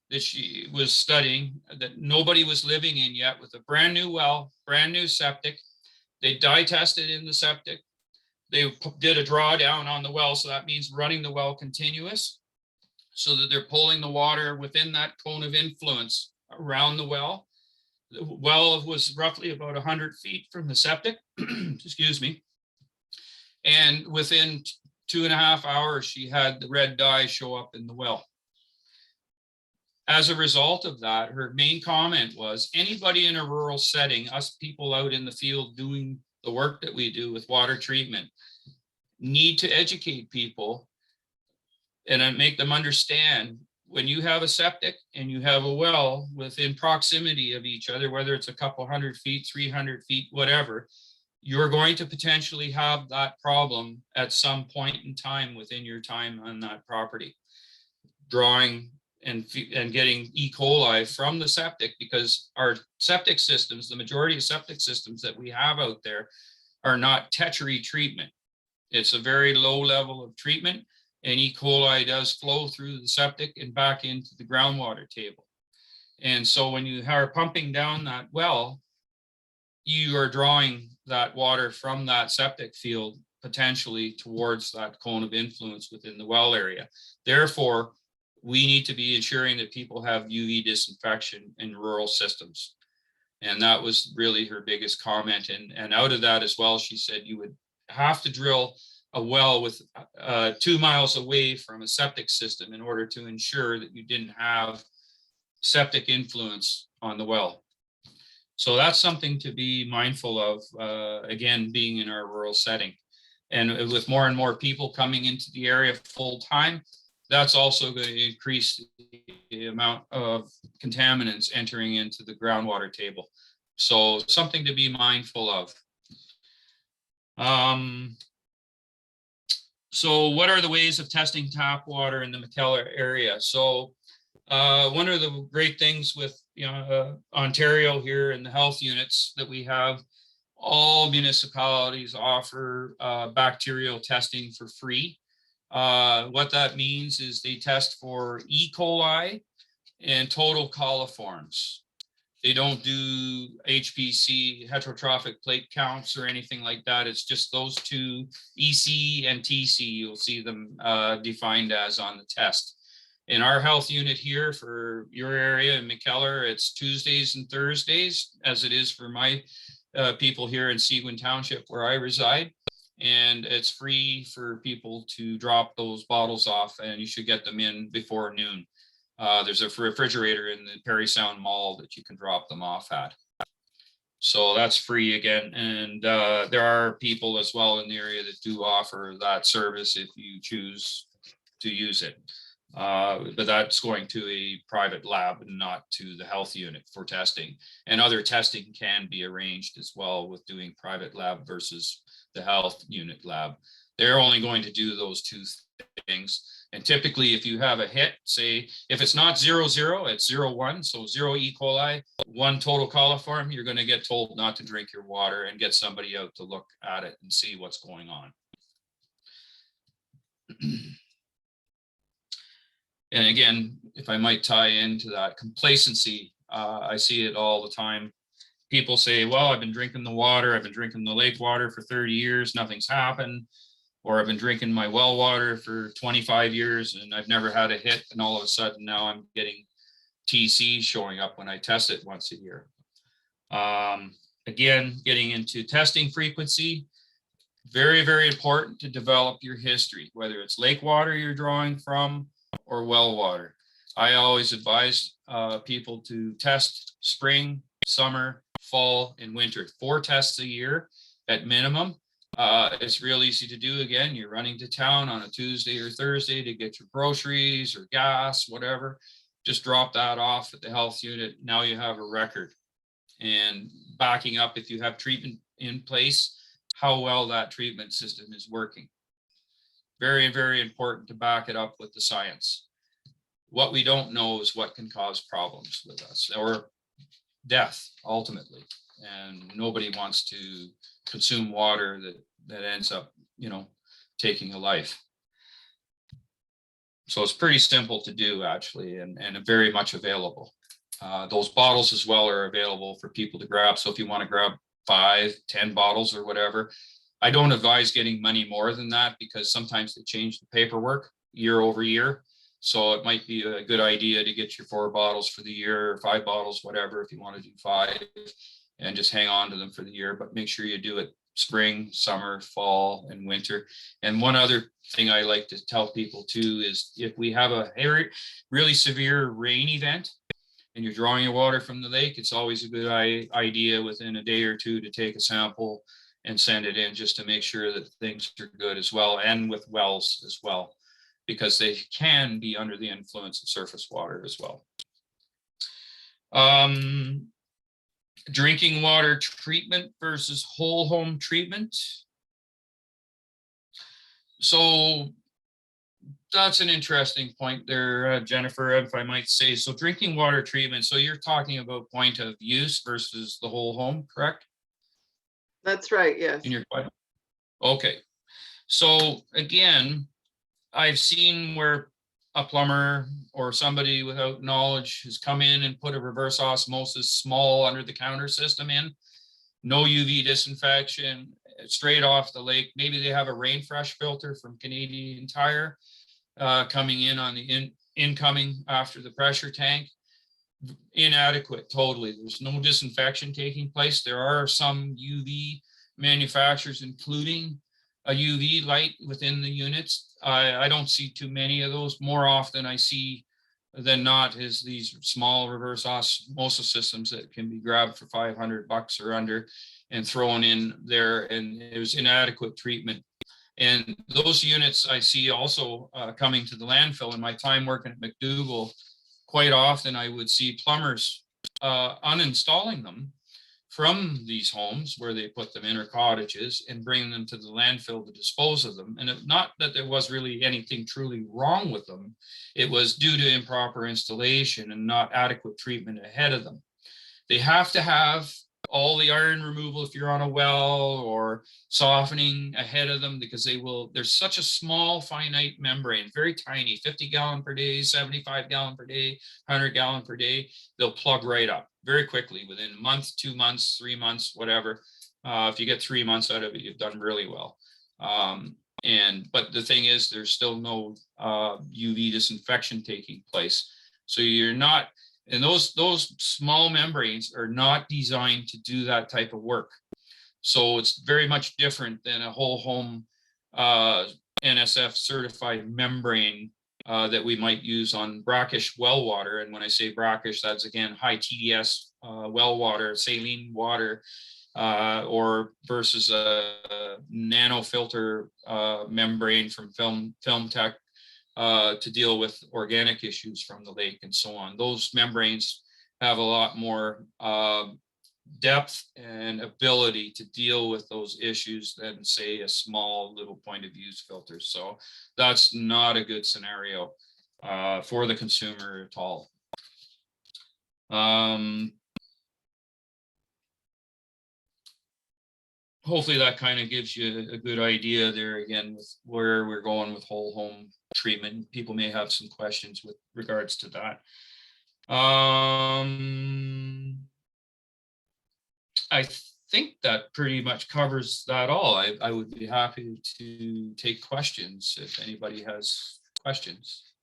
that she was studying that nobody was living in yet, with a brand new well, brand new septic. They dye tested in the septic. They did a drawdown on the well, so that means running the well continuous, so that they're pulling the water within that cone of influence around the well. The well was roughly about 100 feet from the septic, excuse me. And within 2.5 hours, she had the red dye show up in the well. As a result of that, her main comment was, anybody in a rural setting, us people out in the field doing the work that we do with water treatment, need to educate people and make them understand, when you have a septic and you have a well within proximity of each other, whether it's a couple 100 feet, 300 feet, whatever, you're going to potentially have that problem at some point in time within your time on that property. Drawing and getting E. coli from the septic, because our septic systems, the majority of septic systems that we have out there, are not tertiary treatment. It's a very low level of treatment, and E. coli does flow through the septic and back into the groundwater table. And so when you are pumping down that well, you are drawing that water from that septic field potentially towards that cone of influence within the well area. Therefore, we need to be ensuring that people have UV disinfection in rural systems. And that was really her biggest comment. And out of that as well, she said you would have to drill a well with 2 miles away from a septic system in order to ensure that you didn't have septic influence on the well. So that's something to be mindful of, again, being in our rural setting. And with more and more people coming into the area full time, that's also going to increase the amount of contaminants entering into the groundwater table. So something to be mindful of. So what are the ways of testing tap water in the McKellar area? So one of the great things with Ontario here and the health units that we have, all municipalities offer bacterial testing for free. What that means is they test for E. coli and total coliforms. They don't do HPC, heterotrophic plate counts, or anything like that. It's just those two, EC and TC, you'll see them defined as on the test. In our health unit here for your area in McKellar, it's Tuesdays and Thursdays, as it is for my people here in Seguin Township where I reside. And it's free for people to drop those bottles off, and you should get them in before noon. There's a refrigerator in the Perry Sound Mall that you can drop them off at. So that's free again. And there are people as well in the area that do offer that service if you choose to use it. But that's going to a private lab and not to the health unit for testing. And other testing can be arranged as well with doing private lab versus the health unit lab. They're only going to do those two things. And typically, if you have a hit, say, if it's not 0-0, it's 0-1, so 0 E. coli, 1 total coliform, you're going to get told not to drink your water and get somebody out to look at it and see what's going on. And again, if I might tie into that complacency, I see it all the time. People say, well, I've been drinking the water, I've been drinking the lake water for 30 years, nothing's happened. Or I've been drinking my well water for 25 years and I've never had a hit. And all of a sudden now I'm getting TC showing up when I test it once a year. Again, getting into testing frequency, very, very important to develop your history, whether it's lake water you're drawing from or well water. I always advise people to test spring, summer, fall, and winter. 4 tests a year at minimum. It's real easy to do. Again, you're running to town on a Tuesday or Thursday to get your groceries or gas, whatever. Just drop that off at the health unit. Now you have a record. And backing up, if you have treatment in place, how well that treatment system is working. Very, very important to back it up with the science. What we don't know is what can cause problems with us or death ultimately. And nobody wants to consume water that ends up, taking a life. So it's pretty simple to do actually, and very much available. Those bottles as well are available for people to grab. So if you want to grab 5, 10 bottles or whatever, I don't advise getting many more than that because sometimes they change the paperwork year over year. So it might be a good idea to get your 4 bottles for the year or 5 bottles, whatever, if you want to do 5 and just hang on to them for the year, but make sure you do it spring, summer, fall, and winter. And one other thing I like to tell people too is if we have a really severe rain event and you're drawing your water from the lake, it's always a good idea within a day or two to take a sample and send it in just to make sure that things are good as well, and with wells as well, because they can be under the influence of surface water as well. Drinking water treatment versus whole home treatment. So that's an interesting point there, Jennifer, if I might say. So drinking water treatment, so you're talking about point of use versus the whole home, correct? That's right, yes. In your question. Okay. So again, I've seen where a plumber or somebody without knowledge has come in and put a reverse osmosis small under the counter system in, no UV disinfection, straight off the lake. Maybe they have a rain fresh filter from Canadian Tire coming in on the incoming after the pressure tank. Inadequate, totally. There's no disinfection taking place. There are some UV manufacturers, including a UV light within the units. I don't see too many of those. More often I see than not is these small reverse osmosis systems that can be grabbed for $500 or under and thrown in there, and there's inadequate treatment. And those units I see also coming to the landfill. In my time working at McDougall, quite often I would see plumbers uninstalling them from these homes where they put them in, or cottages, and bring them to the landfill to dispose of them. And not that there was really anything truly wrong with them, it was due to improper installation and not adequate treatment ahead of them. They have to have all the iron removal if you're on a well, or softening ahead of them, because there's such a small finite membrane, very tiny, 50 gallon per day, 75 gallon per day, 100 gallon per day. They'll plug right up very quickly within a month, 2 months, 3 months, whatever. If you get 3 months out of it, you've done really well. But the thing is, there's still no UV disinfection taking place. So you're not, and those small membranes are not designed to do that type of work. So it's very much different than a whole home NSF certified membrane that we might use on brackish well water. And when I say brackish, that's again high TDS well water, saline water, or versus a nano filter membrane from Film Tech to deal with organic issues from the lake and so on. Those membranes have a lot more depth and ability to deal with those issues than, say, a small little point of use filter. So that's not a good scenario for the consumer at all. Hopefully that kind of gives you a good idea there again with where we're going with whole home treatment. People may have some questions with regards to that. I think that pretty much covers that all. I would be happy to take questions if anybody has questions.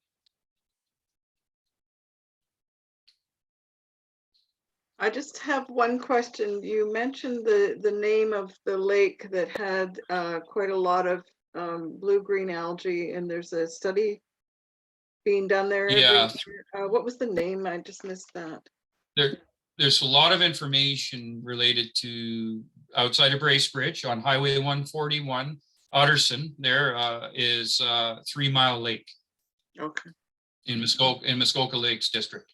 I just have one question. You mentioned the name of the lake that had quite a lot of blue-green algae, and there's a study being done there every Yeah. year. What was the name? I just missed that. There's a lot of information related to outside of Bracebridge on Highway 141, Utterson. There is 3 Mile Lake. Okay. In Muskoka Lakes District.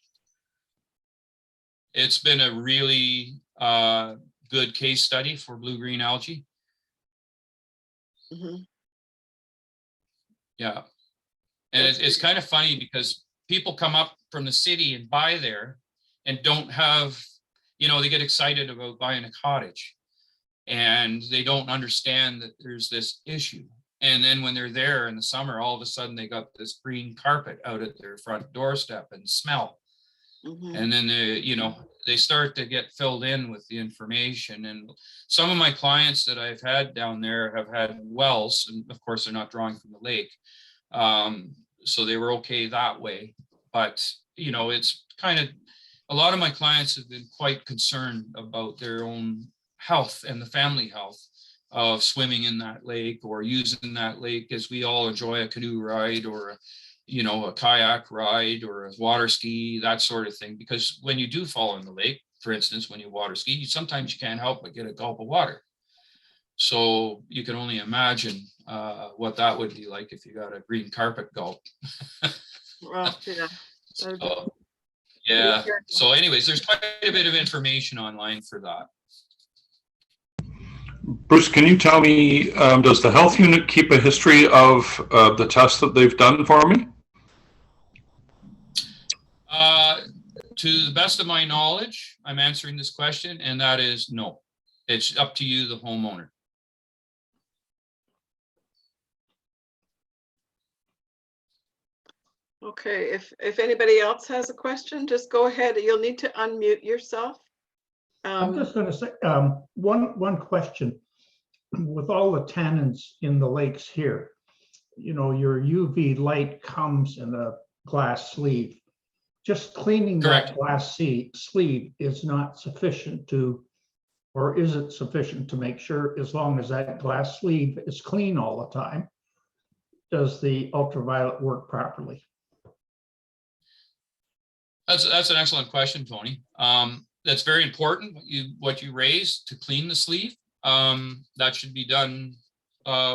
It's been a really good case study for blue-green algae. Mm-hmm. Yeah. And it's kind of funny because people come up from the city and buy there and don't have, they get excited about buying a cottage and they don't understand that there's this issue. And then when they're there in the summer, all of a sudden they got this green carpet out at their front doorstep and smell. Mm-hmm. And then they start to get filled in with the information. And some of my clients that I've had down there have had wells, and of course they're not drawing from the lake. So they were okay that way. But it's kind of, a lot of my clients have been quite concerned about their own health and the family health of swimming in that lake or using that lake, as we all enjoy a canoe ride or a kayak ride or a water ski, that sort of thing. Because when you do fall in the lake, for instance, when you water ski, sometimes you can't help but get a gulp of water. So you can only imagine what that would be like if you got a green carpet gulp. Well, yeah. So anyways, there's quite a bit of information online for that. Bruce, can you tell me, does the health unit keep a history of the tests that they've done for me? To the best of my knowledge, I'm answering this question, and that is no. It's up to you, the homeowner. Okay, if anybody else has a question, just go ahead. You'll need to unmute yourself. I'm just going to say one question. With all the tannins in the lakes here, your UV light comes in a glass sleeve. Just cleaning Correct. That glass sleeve is not sufficient to, or is it sufficient to make sure, as long as that glass sleeve is clean all the time, does the ultraviolet work properly? That's an excellent question, Tony. That's very important, what you raised, to clean the sleeve. That should be done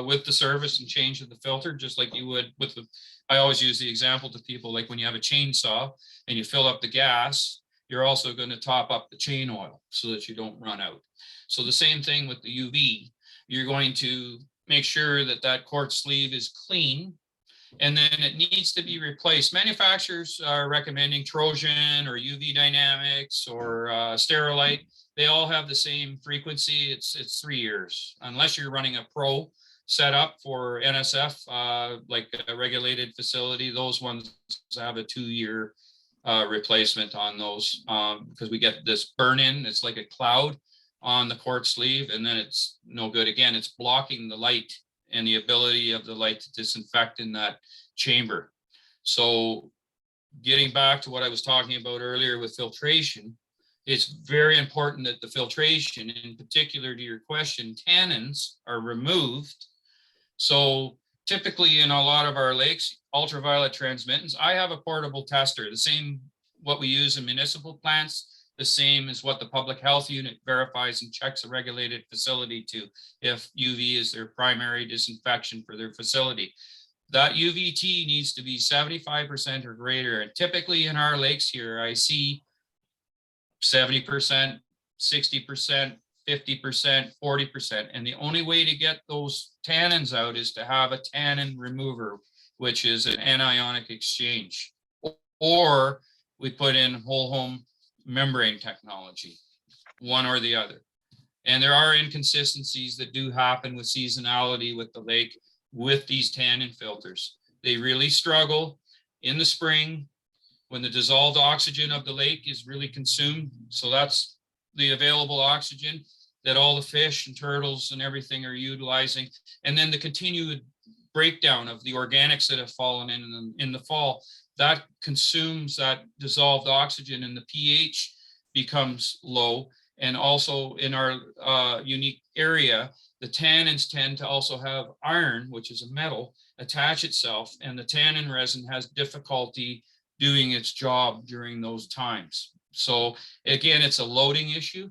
with the service and change of the filter, just like you would with the, I always use the example to people, like when you have a chainsaw and you fill up the gas, you're also going to top up the chain oil so that you don't run out. So the same thing with the UV, you're going to make sure that that quartz sleeve is clean, and then it needs to be replaced. Manufacturers are recommending Trojan or UV Dynamics or Sterilite. They all have the same frequency. It's 3 years, unless you're running a pro setup for NSF, like a regulated facility. Those ones have a 2-year replacement on those, because we get this burn in. It's like a cloud on the quartz sleeve, and then it's no good. Again, it's blocking the light and the ability of the light to disinfect in that chamber. So getting back to what I was talking about earlier with filtration, it's very important that the filtration, in particular to your question, tannins are removed. So typically in a lot of our lakes, ultraviolet transmittance, I have a portable tester, the same what we use in municipal plants, the same as what the public health unit verifies and checks a regulated facility to, if UV is their primary disinfection for their facility. that UVT needs to be 75% or greater. And typically in our lakes here, I see 70%, 60%, 50%, 40%. And the only way to get those tannins out is to have a tannin remover, which is an anionic exchange. Or we put in whole home membrane technology, one or the other. And there are inconsistencies that do happen with seasonality with the lake with these tannin filters. They really struggle in the spring when the dissolved oxygen of the lake is really consumed. So that's the available oxygen that all the fish and turtles and everything are utilizing. And then the continued breakdown of the organics that have fallen in the fall, that consumes that dissolved oxygen and the pH becomes low. And also in our unique area, the tannins tend to also have iron, which is a metal, attach itself, and the tannin resin has difficulty doing its job during those times. So again, it's a loading issue,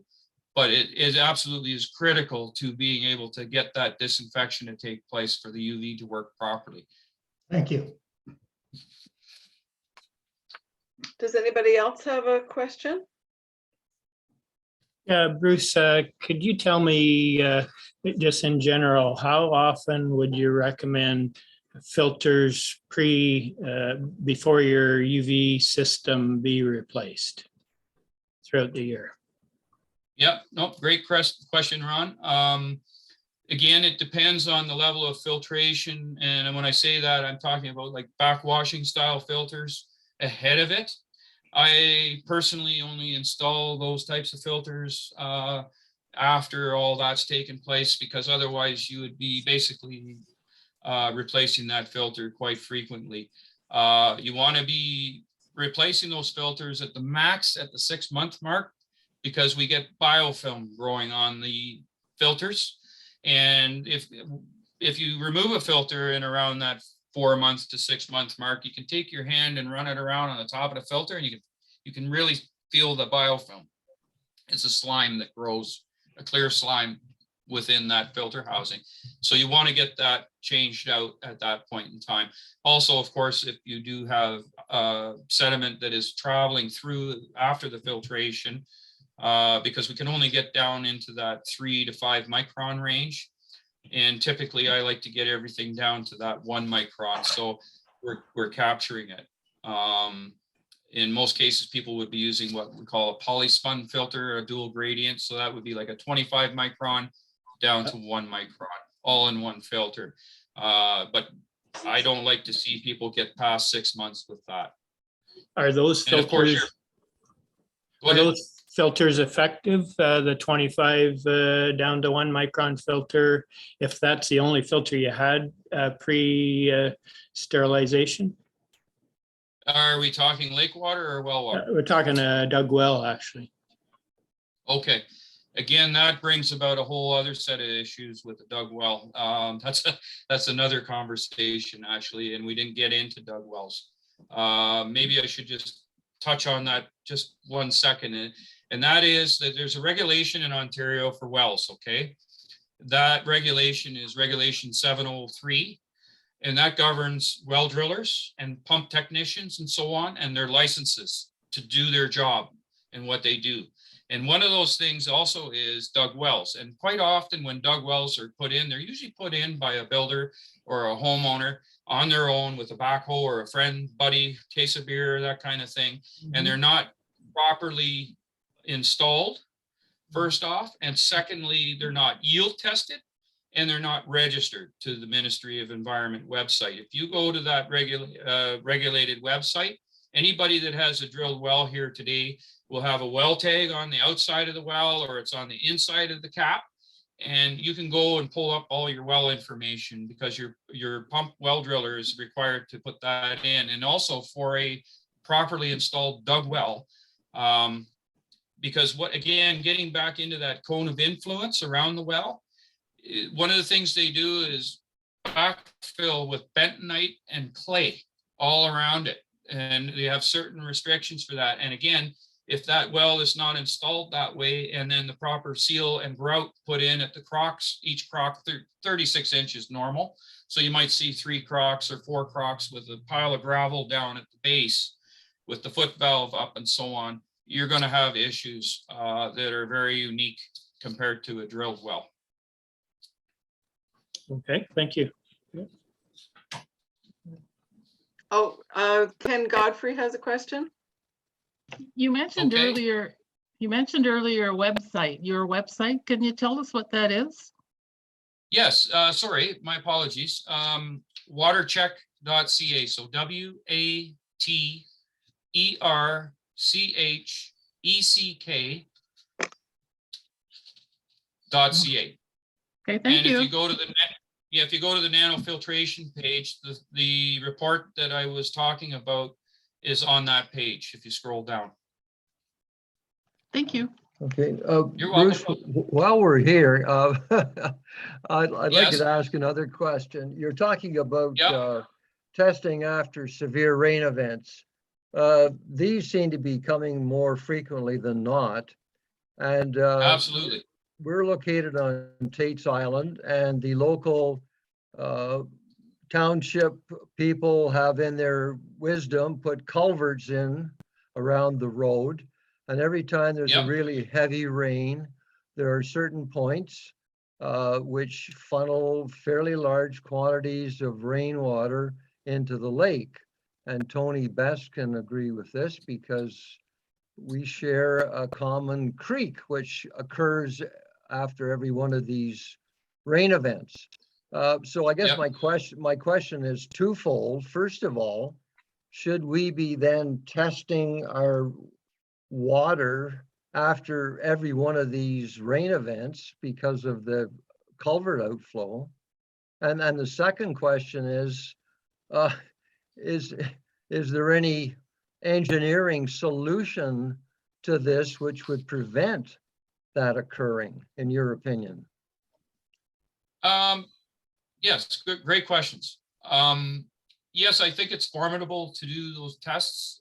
but it absolutely is critical to being able to get that disinfection to take place for the UV to work properly. Thank you. Does anybody else have a question? Yeah, Bruce, could you tell me, just in general, how often would you recommend filters before your UV system be replaced throughout the year? Yep, no, great question, Ron. Again, it depends on the level of filtration. And when I say that, I'm talking about like backwashing style filters ahead of it. I personally only install those types of filters after all that's taken place, because otherwise you would be basically replacing that filter quite frequently. You want to be replacing those filters at the max at the 6-month mark, because we get biofilm growing on the filters. And if you remove a filter in around that 4 months to 6 month mark, you can take your hand and run it around on the top of the filter, and you can really feel the biofilm. It's a slime that grows, a clear slime within that filter housing. So you want to get that changed out at that point in time. Also, of course, if you do have sediment that is traveling through after the filtration, because we can only get down into that 3 to 5 micron range. And typically I like to get everything down to that 1 micron. So we're capturing it. In most cases, people would be using what we call a polyspun filter, a dual gradient. So that would be like a 25 micron down to 1 micron, all in one filter. But I don't like to see people get past 6 months with that. Are those And of course, filters, go are ahead. those filters effective, the 25 down to 1 micron filter, if that's the only filter you had pre-sterilization? Are we talking lake water or well water? We're talking dug well, actually. Okay. Again, that brings about a whole other set of issues with the dug well. That's another conversation, actually, and we didn't get into dug wells. Maybe I should just touch on that just 1 second. And that is that there's a regulation in Ontario for wells, okay? That regulation is Regulation 703, and that governs well drillers and pump technicians and so on, and their licenses to do their job and what they do. And one of those things also is dug wells. And quite often when dug wells are put in, they're usually put in by a builder or a homeowner on their own with a backhoe or a friend, buddy, case of beer, that kind of thing. And they're not properly installed, first off. And secondly, they're not yield tested, and they're not registered to the Ministry of Environment website. If you go to that regulated website, anybody that has a drilled well here today will have a well tag on the outside of the well, or it's on the inside of the cap. And you can go and pull up all your well information, because your pump well driller is required to put that in. And also for a properly installed dug well, because getting back into that cone of influence around the well, one of the things they do is backfill with bentonite and clay all around it. And they have certain restrictions for that. And again, If that well is not installed that way, and then the proper seal and grout put in at the crocks, each crock 36 inches normal. So you might see 3 crocks or 4 crocks with a pile of gravel down at the base with the foot valve up and so on. You're going to have issues that are very unique compared to a drilled well. Okay, thank you. Oh, Ken Godfrey has a question. You mentioned Okay. earlier, your website. Can you tell us what that is? Yes, sorry, my apologies. Watercheck.ca. So WATERCECK.ca. Okay, thank And if you you. go to the if you go to the nanofiltration page, the report that I was talking about is on that page. If you scroll down. Thank you. Okay, You're Bruce, welcome. while we're here, I'd like Yes. to ask another question. You're talking about Yeah. testing after severe rain events. These seem to be coming more frequently than not. And Absolutely. we're located on Tate's Island, and the local township people have in their wisdom put culverts in around the road. And every time there's a Yep. really heavy rain, there are certain points which funnel fairly large quantities of rainwater into the lake. And Tony best can agree with this because we share a common creek which occurs after every one of these rain events. So I guess Yep. my question is twofold. First of all, should we be then testing our water after every one of these rain events because of the culvert outflow? And then the second question is there any engineering solution to this which would prevent that occurring, in your opinion? Yes, great questions. Yes, I think it's formidable to do those tests.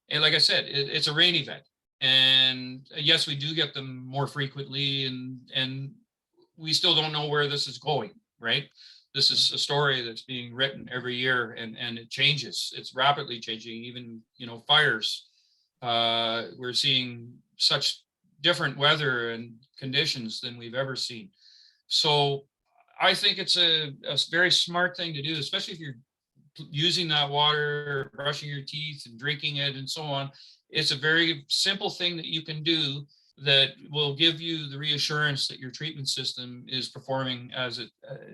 And like I said, it's a rain event. And yes, we do get them more frequently, and we still don't know where this is going, right? This is a story that's being written every year, and it changes. It's rapidly changing. Even, fires. We're seeing such different weather and conditions than we've ever seen. So I think it's a very smart thing to do, especially if you're using that water, brushing your teeth and drinking it and so on. It's a very simple thing that you can do that will give you the reassurance that your treatment system is performing as it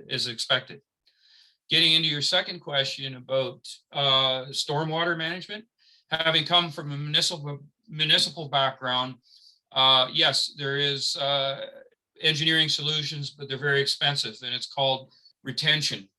is expected. Getting into your second question about stormwater management, having come from a municipal background, yes, there is engineering solutions, but they're very expensive, and it's called retention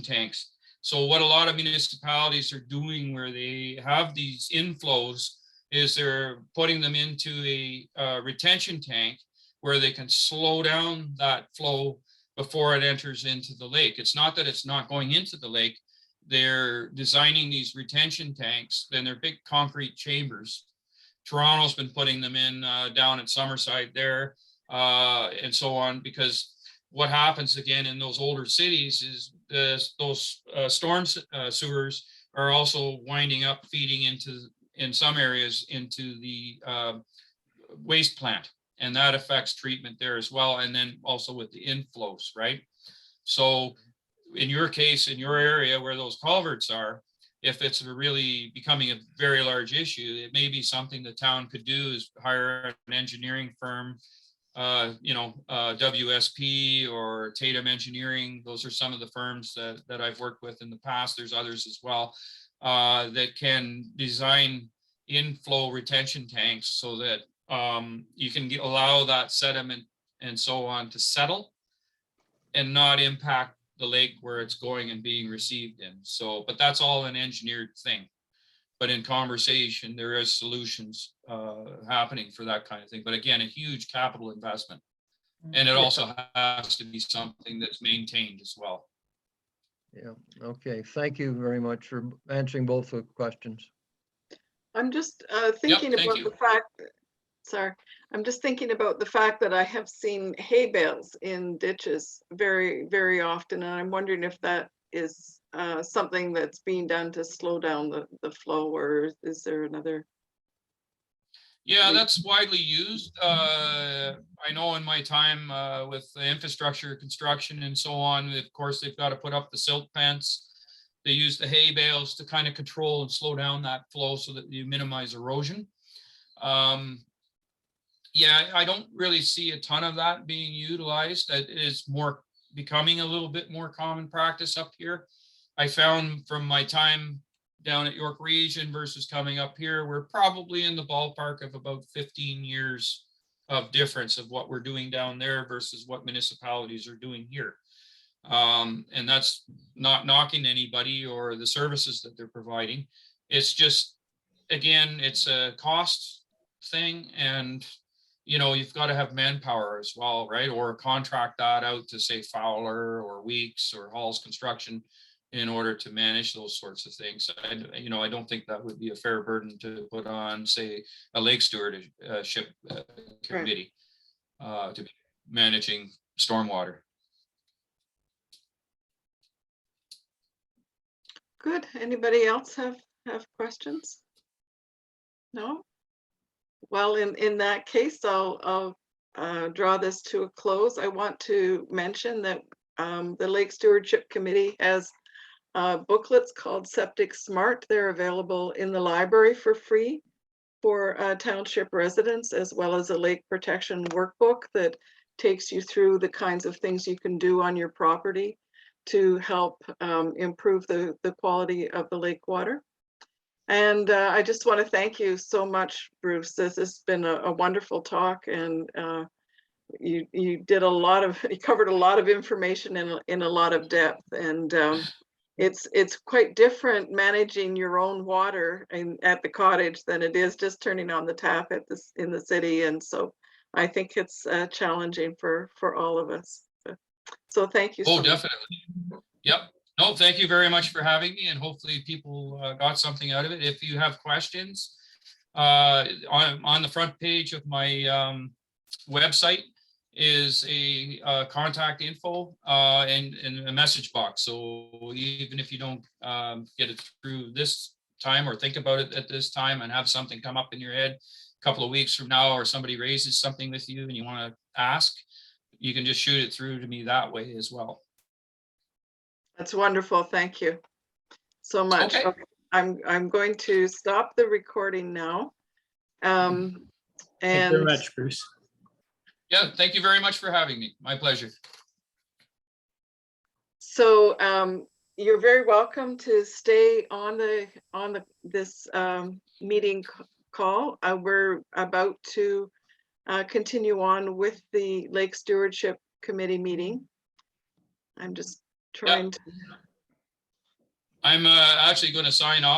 tanks. So what a lot of municipalities are doing where they have these inflows is they're putting them into a retention tank where they can slow down that flow before it enters into the lake. It's not that it's not going into the lake. They're designing these retention tanks, then they're big concrete chambers. Toronto's been putting them in down at Summerside there and so on, because what happens again in those older cities is those storm sewers are also winding up feeding into, in some areas, into the waste plant, and that affects treatment there as well, and then also with the inflows, right? So in your case, in your area where those culverts are, if it's really becoming a very large issue, it may be something the town could do is hire an engineering firm, WSP or Tatum Engineering. Those are some of the firms that I've worked with in the past. There's others as well that can design inflow retention tanks so that you can allow that sediment and so on to settle and not impact the lake where it's going and being received in. So, but that's all an engineered thing. But in conversation, there is solutions happening for that kind of thing. But again, a huge capital investment. And it also has to be something that's maintained as well. Yeah, okay. Thank you very much for answering both the questions. I'm just thinking thank about you. the fact, sorry, I'm just thinking about the fact that I have seen hay bales in ditches very, very often. And I'm wondering if that is something that's being done to slow down the flow, or is there another? Yeah, that's widely used. I know in my time with the infrastructure construction and so on, of course, they've got to put up the silt fence. They use the hay bales to kind of control and slow down that flow so that you minimize erosion. Yeah, I don't really see a ton of that being utilized. It is more becoming a little bit more common practice up here. I found from my time down at York Region versus coming up here, we're probably in the ballpark of about 15 years of difference of what we're doing down there versus what municipalities are doing here. And that's not knocking anybody or the services that they're providing. It's just, again, it's a cost thing, and you've got to have manpower as well, right? Or contract that out to, say, Fowler or Weeks or Hall's Construction in order to manage those sorts of things. I don't think that would be a fair burden to put on, say, a lake stewardship committee to be managing stormwater. Good. Anybody else have questions? No? Well, in that case, I'll draw this to a close. I want to mention that the Lake Stewardship Committee has booklets called Septic Smart. They're available in the library for free for township residents, as well as a lake protection workbook that takes you through the kinds of things you can do on your property to help improve the quality of the lake water. And I just want to thank you so much, Bruce. This has been a wonderful talk, and you did a lot of, you covered a lot of information in a lot of depth, and it's quite different managing your own water at the cottage than it is just turning on the tap in the city. And so I think it's challenging for all of us. So thank you so Oh, much. definitely. Yep. No, thank you very much for having me, and hopefully people got something out of it. If you have questions, on the front page of my website is a contact info and a message box. So even if you don't get it through this time or think about it at this time and have something come up in your head a couple of weeks from now, or somebody raises something with you and you want to ask, you can just shoot it through to me that way as well. That's wonderful. Thank you so much. Okay. Okay. I'm going to stop the recording now. Thank you very much, Bruce. Yeah, thank you very much for having me. My pleasure. So you're very welcome to stay on this meeting call. We're about to continue on with the Lake Stewardship Committee meeting. I'm just trying to. I'm actually going to sign off.